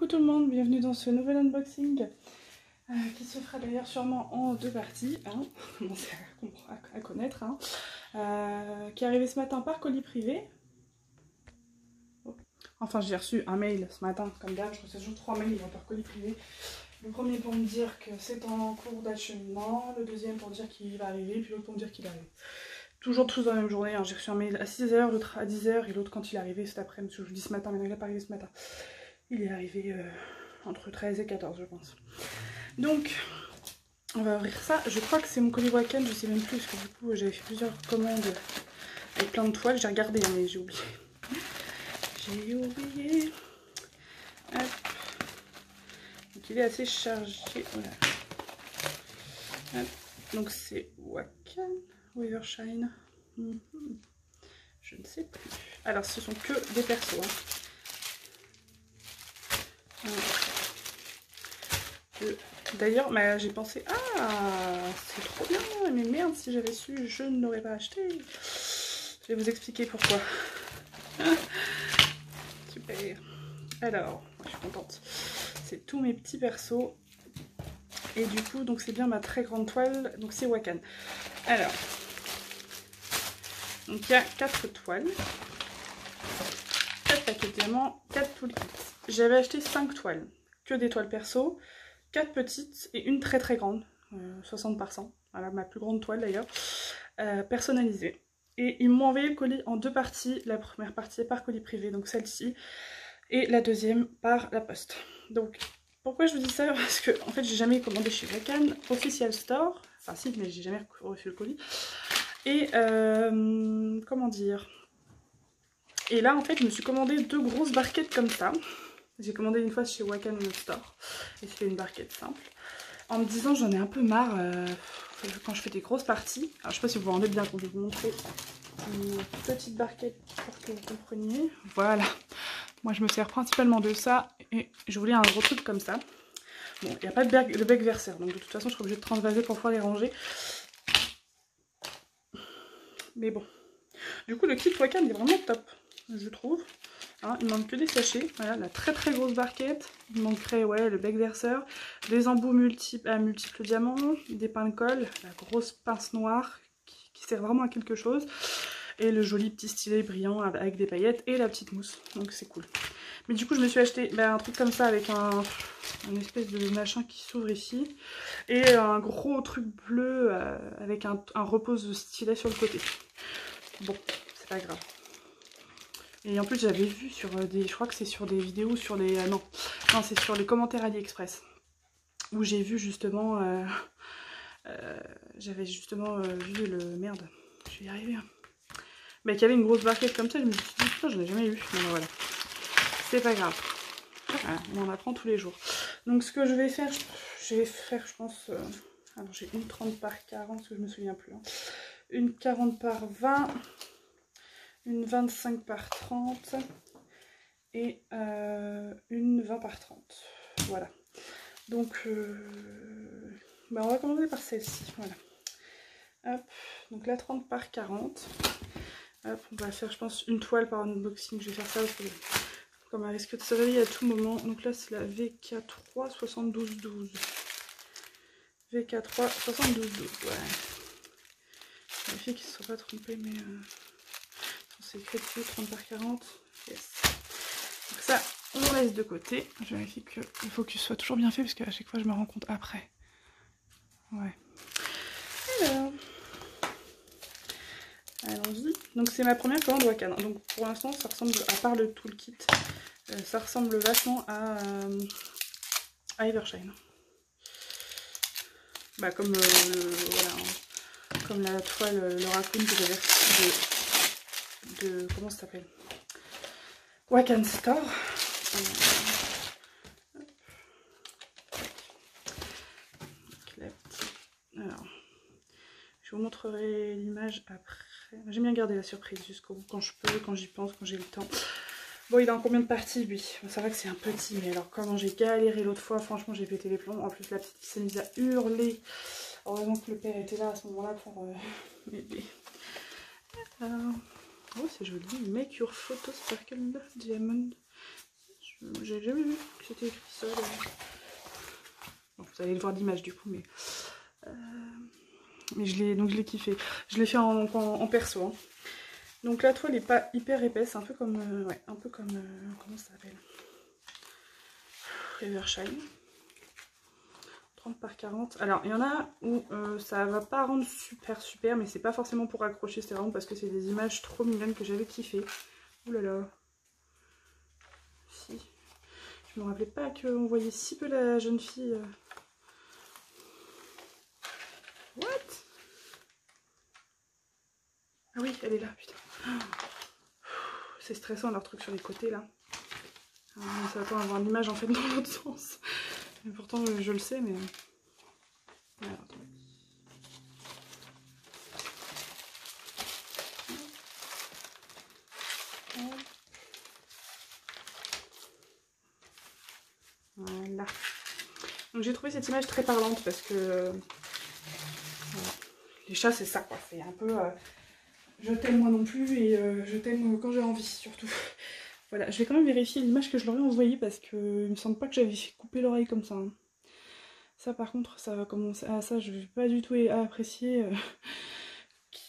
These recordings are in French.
Coucou tout le monde, bienvenue dans ce nouvel unboxing qui se fera d'ailleurs sûrement en deux parties, hein, commencez à connaître, hein, qui est arrivé ce matin par colis privé. Enfin, j'ai reçu un mail ce matin, comme d'hab, je reçois toujours 3 mails par colis privé. Le premier pour me dire que c'est en cours d'acheminement, le deuxième pour dire qu'il va arriver, puis l'autre pour me dire qu'il arrive. Toujours tous dans la même journée, hein. J'ai reçu un mail à 6 h, l'autre à 10 h et l'autre quand il est arrivé cet après-midi, je vous dis ce matin, mais il n'est pas arrivé ce matin. Il est arrivé entre 13 et 14 je pense. Donc, on va ouvrir ça. Je crois que c'est mon colis Wakan, je sais même plus, parce que du coup j'avais fait plusieurs commandes avec plein de toiles. J'ai regardé, hein, mais j'ai oublié. J'ai oublié. Hop. Donc il est assez chargé. Voilà. Hop. Donc c'est Wakan, Wevershine. Je ne sais plus. Alors ce sont que des persos. Hein. D'ailleurs, j'ai pensé, ah, c'est trop bien, mais merde, si j'avais su, je ne l'aurais pas acheté. Je vais vous expliquer pourquoi. Super. Alors, je suis contente. C'est tous mes petits persos. Et du coup, donc c'est bien ma très grande toile, donc c'est Wakan. Alors, donc il y a 4 toiles, 4 paquets de diamants, 4 toolkits. J'avais acheté 5 toiles, que des toiles perso. 4 petites et une très très grande, 60 par 100, voilà ma plus grande toile d'ailleurs, personnalisée. Et ils m'ont envoyé le colis en deux parties, la première partie par colis privé, donc celle-ci, et la deuxième par la poste. Donc pourquoi je vous dis ça? Parce que en fait j'ai jamais commandé chez Wakan Official Store, enfin si, mais j'ai jamais reçu le colis. Et comment dire, et là en fait je me suis commandé 2 grosses barquettes comme ça. J'ai commandé une fois chez Wakan Store et c'était une barquette simple. En me disant j'en ai un peu marre quand je fais des grosses parties. Alors je sais pas si vous vous rendez bien compte, je vais vous montrer une petite barquette pour que vous compreniez. Voilà, moi je me sers principalement de ça et je voulais un gros truc comme ça. Bon, il n'y a pas de bec verseur, donc de toute façon je serai obligée de transvaser pour pouvoir les ranger. Mais bon, du coup le kit Wakan est vraiment top, je trouve. Hein, il manque que des sachets, voilà, la très très grosse barquette, il manquerait ouais, le bec verseur, des embouts à multiples diamants, des pains de colle, la grosse pince noire qui sert vraiment à quelque chose, et le joli petit stylet brillant avec des paillettes et la petite mousse, donc c'est cool. Mais du coup je me suis acheté un truc comme ça avec un espèce de machin qui s'ouvre ici, et un gros truc bleu avec un repose stylet sur le côté. Bon, c'est pas grave. Et en plus j'avais vu sur des, je crois que c'est sur des vidéos, sur les, non c'est sur les commentaires AliExpress, où j'ai vu justement, j'avais justement vu le, merde, je vais y arriver, hein. Mais qu'il y avait une grosse barquette comme ça, je me suis dit putain j'en ai jamais eu, mais voilà, c'est pas grave, voilà, on en apprend tous les jours. Donc ce que je vais faire, je pense, alors j'ai une 30 par 40, parce que je me souviens plus, hein. Une 40 par 20, une 25 par 30 et une 20 par 30. Voilà. Donc, on va commencer par celle-ci. Voilà. Hop. Donc la 30 par 40. Hop, on va faire, je pense, une toile par unboxing. Je vais faire ça parce que comme elle risque de se réveiller à tout moment. Donc là, c'est la VK3 72 12. VK3 72 12. Ouais. Vérifier qu'ils ne se sont pas trompés, mais c'est écrit dessus 30 par 40. Yes. Donc ça, on laisse de côté. Je vérifie que le focus soit toujours bien fait parce qu'à chaque fois je me rends compte après. Ouais. Alors, allons-y. Donc c'est ma première commande Wakan. Donc pour l'instant ça ressemble, à part le toolkit, ça ressemble vachement à Evershine. Comme voilà, comme la toile, le raccoon que j'avais de comment ça s'appelle, Wakan Store. Alors, je vous montrerai l'image après. J'aime bien garder la surprise jusqu'au bout, quand je peux, quand j'y pense, quand j'ai le temps. Bon, il est en combien de parties, lui? Bon, ça va que c'est un petit, mais alors comment j'ai galéré l'autre fois, franchement, j'ai pété les plombs. En plus, la petite s'est mise à hurler. Heureusement que le père était là à ce moment-là pour m'aider. Oh, c'est joli. Make your photo sparkle diamond. J'ai jamais vu que c'était écrit ça. Bon, vous allez le voir d'image du coup, mais je l'ai kiffé. Je l'ai fait en perso. Hein. Donc la toile n'est pas hyper épaisse, un peu comme, ouais, un peu comme, comment ça s'appelle, Evershine. 30 par 40. Alors il y en a où ça va pas rendre super, mais c'est pas forcément pour accrocher, c'est vraiment parce que c'est des images trop mignonnes que j'avais kiffé. Ouh là là. Si. Je me rappelais pas qu'on voyait si peu la jeune fille. What? Ah oui, elle est là, putain. C'est stressant leur truc sur les côtés là. Ça attend à avoir l'image en fait dans l'autre sens. Et pourtant je le sais, mais... Alors, voilà. Donc j'ai trouvé cette image très parlante parce que voilà. Les chats c'est ça quoi, c'est un peu je t'aime moi non plus et je t'aime quand j'ai envie surtout. Voilà, je vais quand même vérifier l'image que je leur ai envoyée parce que il me semble pas que j'avais fait couper l'oreille comme ça. Hein. Ça par contre ça va commencer. Ah ça je vais pas du tout apprécier.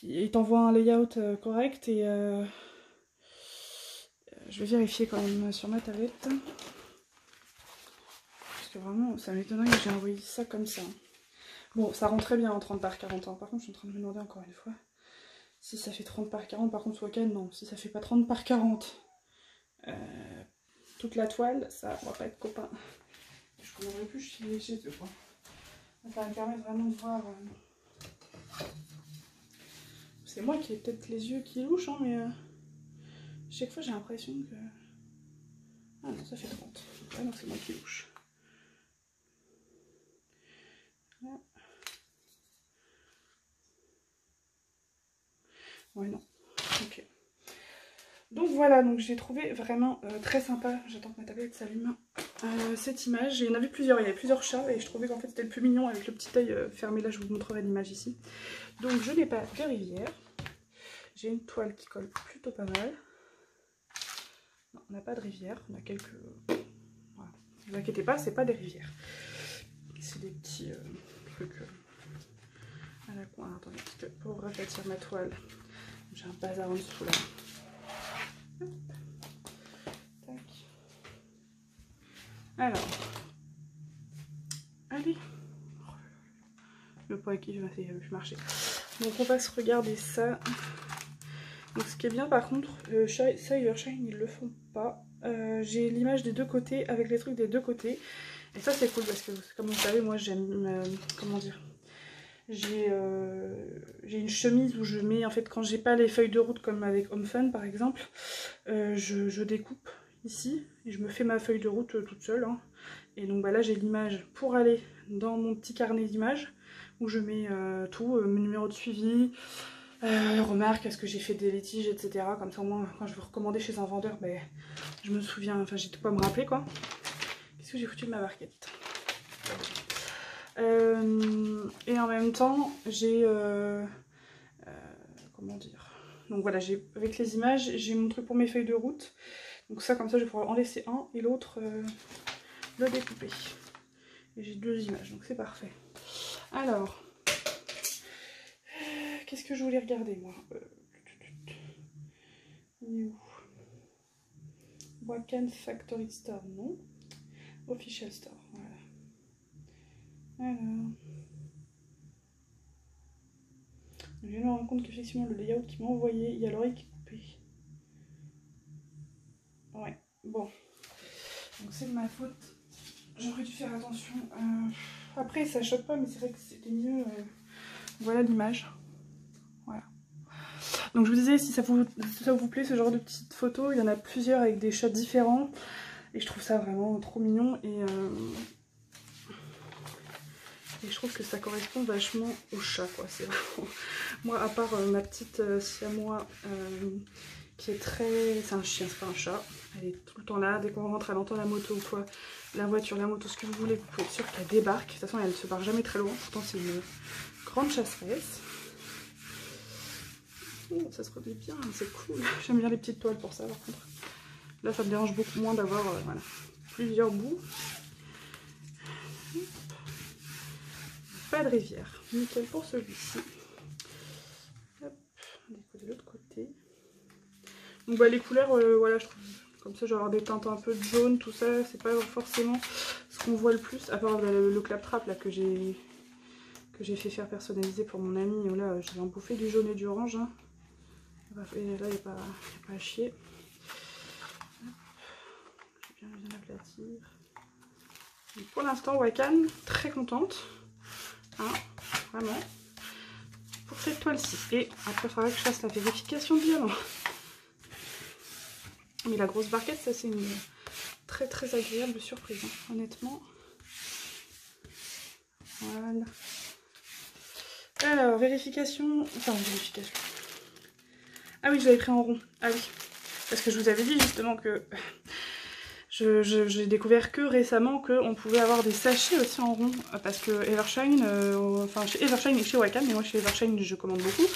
Il t'envoie un layout correct et je vais vérifier quand même sur ma tablette. Parce que vraiment, ça m'étonnerait que j'ai envoyé ça comme ça. Bon, ça rend très bien en 30 par 40 ans. Par contre, je suis en train de me demander encore une fois si ça fait 30 par 40. Par contre, soit qu'elle, non. Si ça fait pas 30 par 40, toute la toile, ça va pas être copain. Je commanderai plus chez eux, quoi. Ça va me permettre vraiment de voir. C'est moi qui ai peut-être les yeux qui louchent, hein, mais chaque fois j'ai l'impression que. Ah non, ça fait 30. Ah non, c'est moi qui louche. Là. Ouais, non. Ok. Donc voilà, donc j'ai trouvé vraiment très sympa. J'attends que ma tablette s'allume. Cette image, il y en avait plusieurs, il y avait plusieurs chats et je trouvais qu'en fait c'était le plus mignon avec le petit œil fermé. Là, je vous montrerai l'image ici. Donc je n'ai pas de rivière. J'ai une toile qui colle plutôt pas mal. Non, on n'a pas de rivière, on a quelques... Voilà. Ne vous inquiétez pas, c'est pas des rivières. C'est des petits trucs à la coin. Attendez, parce que pour réfléchir ma toile, j'ai un bazar en dessous là. Hop. Tac. Alors, allez. Le poids qui va marcher. Donc on va se regarder ça. Donc ce qui est bien par contre, ça Evershine ils le font pas. J'ai l'image des deux côtés avec les trucs des deux côtés. Et ça c'est cool parce que comme vous savez moi j'aime, comment dire, j'ai une chemise où je mets en fait quand j'ai pas les feuilles de route comme avec Home Fun par exemple, je découpe ici et je me fais ma feuille de route toute seule. Hein. Et donc bah, là j'ai l'image pour aller dans mon petit carnet d'images où je mets tout, mon numéro de suivi, remarque, est-ce que j'ai fait des litiges, etc. Comme ça au moins quand je veux recommander chez un vendeur, ben, je me souviens, enfin j'ai tout pas me rappeler quoi. Qu'est-ce que j'ai foutu de ma barquette? Et en même temps j'ai comment dire, donc voilà, avec les images j'ai mon truc pour mes feuilles de route, donc ça comme ça je vais pouvoir en laisser un et l'autre le découper et j'ai deux images donc c'est parfait. Alors qu'est-ce que je voulais regarder moi, il est où? Wakan Factory Store, non. Official Store, voilà. Alors, je viens de me rendre compte qu'effectivement le layout qu'il m'a envoyé, il y a l'oreille qui est coupée. Ouais, bon. Donc c'est de ma faute. J'aurais dû faire attention. Après ça choque pas, mais c'est vrai que c'était mieux. Voilà l'image. Voilà. Donc je vous disais, si ça vous plaît ce genre de petites photos, il y en a plusieurs avec des chats différents. Et je trouve ça vraiment trop mignon. Et je trouve que ça correspond vachement au chat, quoi. C'est vraiment... Moi, à part ma petite siamois qui est très... C'est un chien, c'est pas un chat. Elle est tout le temps là. Dès qu'on rentre, elle entend la moto ou quoi. La voiture, la moto, ce que vous voulez. Vous pouvez être sûr qu'elle débarque. De toute façon, elle ne se barre jamais très loin. Pourtant, c'est une grande chasseresse. Oh, ça se produit bien, c'est cool. J'aime bien les petites toiles pour ça, par contre. Là, ça me dérange beaucoup moins d'avoir... voilà. plusieurs bouts. Pas de rivière. Nickel pour celui-ci. Hop, on décolle de l'autre côté. Donc bah, les couleurs, voilà, je trouve comme ça, je vais avoir des teintes un peu de jaune, tout ça. C'est pas forcément ce qu'on voit le plus, à part le claptrap là que j'ai fait faire personnaliser pour mon ami. Là, je vais en bouffer du jaune et du orange. Hein. Et là, il n'y a pas à chier. Je vais bien aplatir. Donc, pour l'instant, Wakan, très contente. Hein, vraiment. Pour cette toile-ci. Et après, il faudra que je fasse la vérification de diamant. Mais la grosse barquette, ça, c'est une très très agréable surprise, hein, honnêtement. Voilà. Alors, vérification. Enfin, vérification. Ah oui, je l'avais pris en rond. Ah oui. Parce que je vous avais dit justement que j'ai découvert que récemment qu'on pouvait avoir des sachets aussi en rond. Parce que Evershine, enfin chez Evershine et chez Wacom, mais moi chez Evershine je commande beaucoup.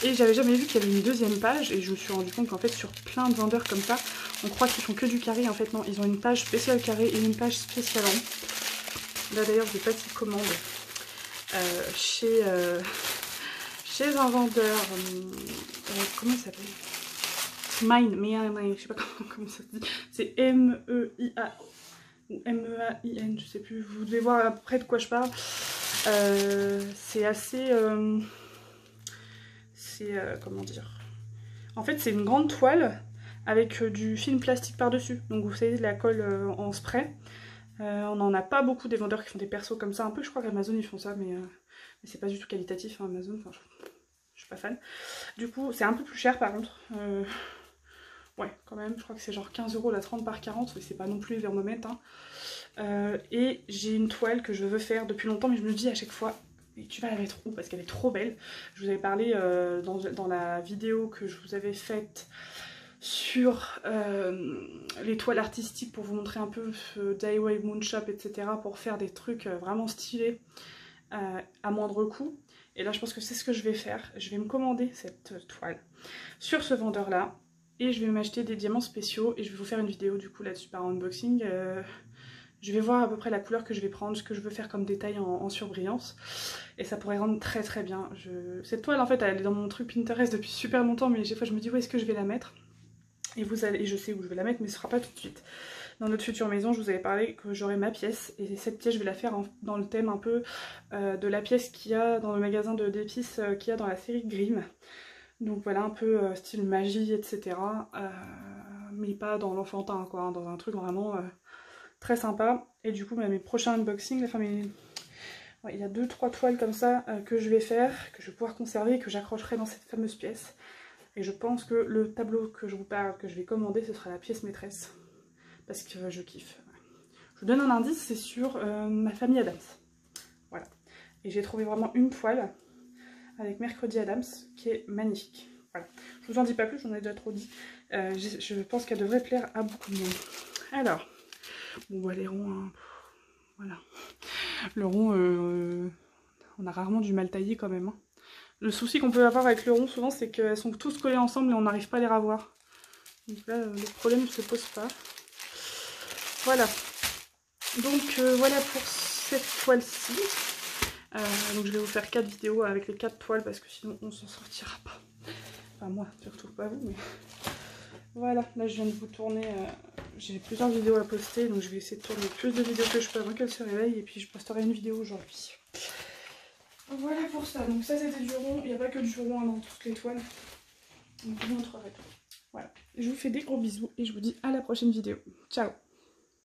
Et j'avais jamais vu qu'il y avait une deuxième page. Et je me suis rendu compte qu'en fait sur plein de vendeurs comme ça, on croit qu'ils font que du carré. En fait non, ils ont une page spéciale carré et une page spéciale rond. Là d'ailleurs je vais passer commande chez un vendeur. Comment il s'appelle? Mine, je sais pas comment ça se dit. C'est M-E-I-A ou M-E-A-I-N, je sais plus. Vous devez voir à peu près de quoi je parle. C'est assez... comment dire? En fait, c'est une grande toile avec du film plastique par-dessus. Donc vous savez, de la colle en spray. On n'en a pas beaucoup des vendeurs qui font des persos comme ça. Un peu, je crois qu'Amazon ils font ça, mais c'est pas du tout qualitatif, hein, Amazon. Enfin, je suis pas fan. Du coup, c'est un peu plus cher par contre. Ouais, quand même, je crois que c'est genre 15 € la 30 par 40, mais c'est pas non plus Vermomètre. Hein. Et j'ai une toile que je veux faire depuis longtemps, mais je me dis à chaque fois, mais tu vas la mettre où? Parce qu'elle est trop belle. Je vous avais parlé dans la vidéo que je vous avais faite sur les toiles artistiques pour vous montrer un peu Daywave, Moonshop, etc. pour faire des trucs vraiment stylés à moindre coût. Et là, je pense que c'est ce que je vais faire. Je vais me commander cette toile sur ce vendeur-là. Et je vais m'acheter des diamants spéciaux et je vais vous faire une vidéo du coup là-dessus par unboxing. Je vais voir à peu près la couleur que je vais prendre, ce que je veux faire comme détail en surbrillance. Et ça pourrait rendre très très bien. Cette toile en fait elle est dans mon truc Pinterest depuis super longtemps, mais chaque fois je me dis où est-ce que je vais la mettre. Et je sais où je vais la mettre, mais ce sera pas tout de suite. Dans notre future maison, je vous avais parlé que j'aurai ma pièce. Et cette pièce, je vais la faire dans le thème un peu de la pièce qu'il y a dans le magasin d'épices qu'il y a dans la série Grimm. Donc voilà, un peu style magie, etc. Mais pas dans l'enfantin, quoi, hein, dans un truc vraiment très sympa. Et du coup, mes prochains unboxings, enfin ouais, il y a 2-3 toiles comme ça que je vais faire, que je vais pouvoir conserver et que j'accrocherai dans cette fameuse pièce. Et je pense que le tableau que je vous parle, que je vais commander, ce sera la pièce maîtresse. Parce que je kiffe. Je vous donne un indice, c'est sur ma famille Adams. Voilà. Et j'ai trouvé vraiment une toile avec Mercredi Adams qui est magnifique. Voilà. Je vous en dis pas plus, j'en ai déjà trop dit. Je pense qu'elle devrait plaire à beaucoup de monde. Alors, bon bah les ronds, hein, voilà. Le rond, on a rarement du mal taillé quand même. Hein. Le souci qu'on peut avoir avec le rond souvent, c'est qu'elles sont tous collées ensemble et on n'arrive pas à les ravoir. Donc là, le problème ne se pose pas. Voilà. Donc voilà pour cette toile-ci. Donc je vais vous faire 4 vidéos avec les 4 toiles parce que sinon on s'en sortira pas. Enfin moi, surtout pas vous, mais... Voilà, là je viens de vous tourner... J'ai plusieurs vidéos à poster, donc je vais essayer de tourner le plus de vidéos que je peux avant qu'elle se réveille. Et puis je posterai une vidéo aujourd'hui. Voilà pour ça. Donc ça c'était du rond. Il n'y a pas que du rond dans toutes les toiles. Donc je vous montrerai tout. Voilà. Je vous fais des gros bisous et je vous dis à la prochaine vidéo. Ciao!